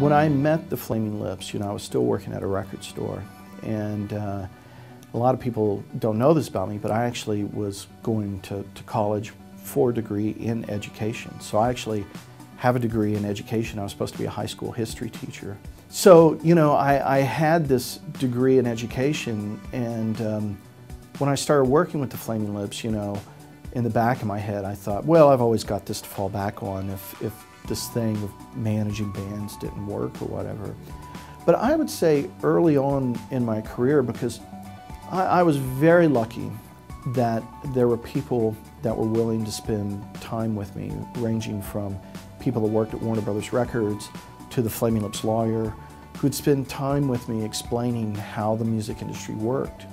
When I met the Flaming Lips, I was still working at a record store, and a lot of people don't know this about me, but I actually was going to college for a degree in education. So I actually have a degree in education. I was supposed to be a high school history teacher. So, I had this degree in education, and when I started working with the Flaming Lips, in the back of my head I thought, well, I've always got this to fall back on if this thing of managing bands didn't work or whatever. But I would say early on in my career, because I was very lucky that there were people that were willing to spend time with me, ranging from people that worked at Warner Brothers Records to the Flaming Lips lawyer, who'd spend time with me explaining how the music industry worked.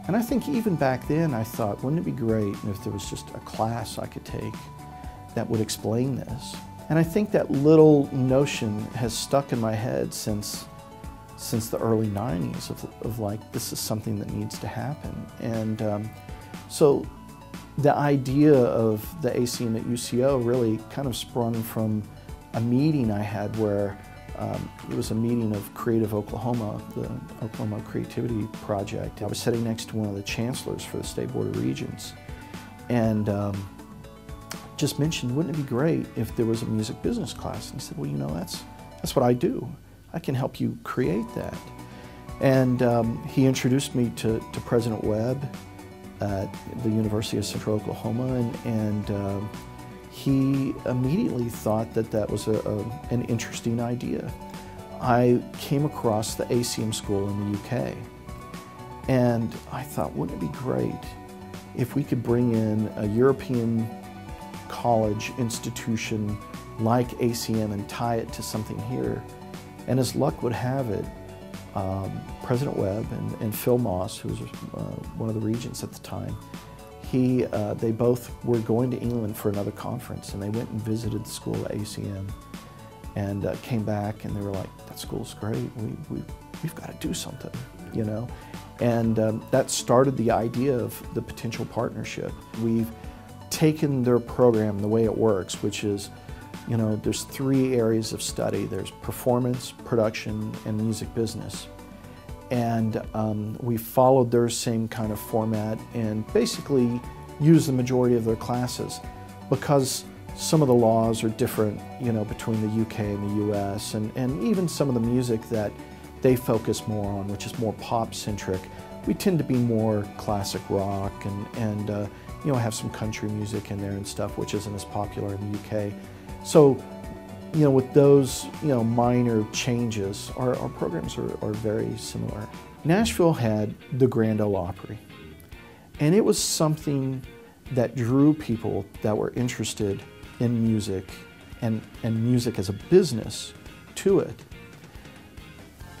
And I think even back then I thought, wouldn't it be great if there was just a class I could take that would explain this? And I think that little notion has stuck in my head since the early 90s of like, this is something that needs to happen. And so the idea of the ACM at UCO really kind of sprung from a meeting I had where it was a meeting of Creative Oklahoma, the Oklahoma Creativity Project. I was sitting next to one of the chancellors for the State Board of Regents, and just mentioned, wouldn't it be great if there was a music business class? And he said, well, that's what I do. I can help you create that. And he introduced me to President Webb at the University of Central Oklahoma, and he immediately thought that that was an interesting idea. I came across the ACM school in the UK, and I thought, wouldn't it be great if we could bring in a European college institution like ACM and tie it to something here? And as luck would have it, President Webb and Phil Moss, who was one of the regents at the time, they both were going to England for another conference, and they went and visited the school at ACM and came back, and they were like, that school's great, we've got to do something, And that started the idea of the potential partnership. We've taken their program the way it works, which is, there's 3 areas of study. There's performance, production, and music business. And we followed their same kind of format and basically used the majority of their classes, because some of the laws are different, between the UK and the US, and even some of the music that they focus more on, which is more pop-centric. We tend to be more classic rock and have some country music in there and stuff, which isn't as popular in the UK. So, with those, minor changes, our programs are very similar. Nashville had the Grand Ole Opry, and it was something that drew people that were interested in music and music as a business to it.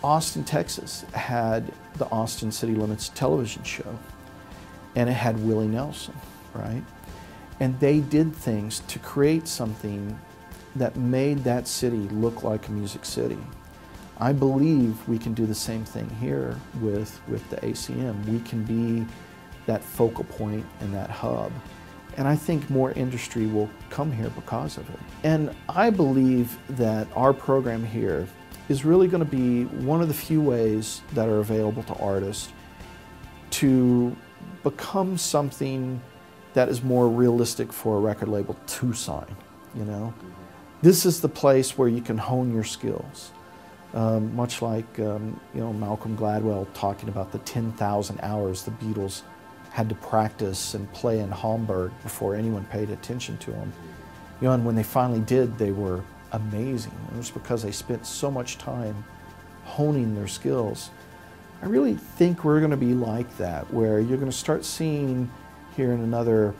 Austin, Texas had the Austin City Limits television show, and it had Willie Nelson, right? And they did things to create something that made that city look like a music city. I believe we can do the same thing here with the ACM. We can be that focal point and that hub. And I think more industry will come here because of it. And I believe that our program here is really going to be one of the few ways that are available to artists to become something that is more realistic for a record label to sign, This is the place where you can hone your skills. Much like Malcolm Gladwell talking about the 10,000 hours the Beatles had to practice and play in Hamburg before anyone paid attention to them. And when they finally did, they were amazing. It was because they spent so much time honing their skills. I really think we're going to be like that, where you're going to start seeing here in another,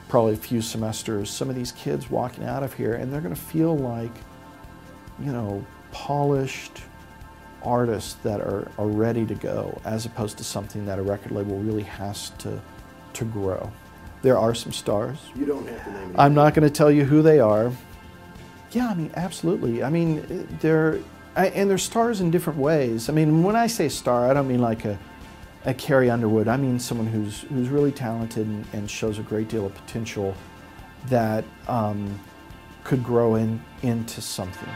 probably a few semesters, some of these kids walking out of here, and they're going to feel like, polished artists that are ready to go, as opposed to something that a record label really has to grow. There are some stars. You don't have to name them. I'm not going to tell you who they are. Yeah, absolutely. They're stars in different ways. When I say star, I don't mean like a Carrie Underwood. I mean someone who's really talented and shows a great deal of potential that could grow into something,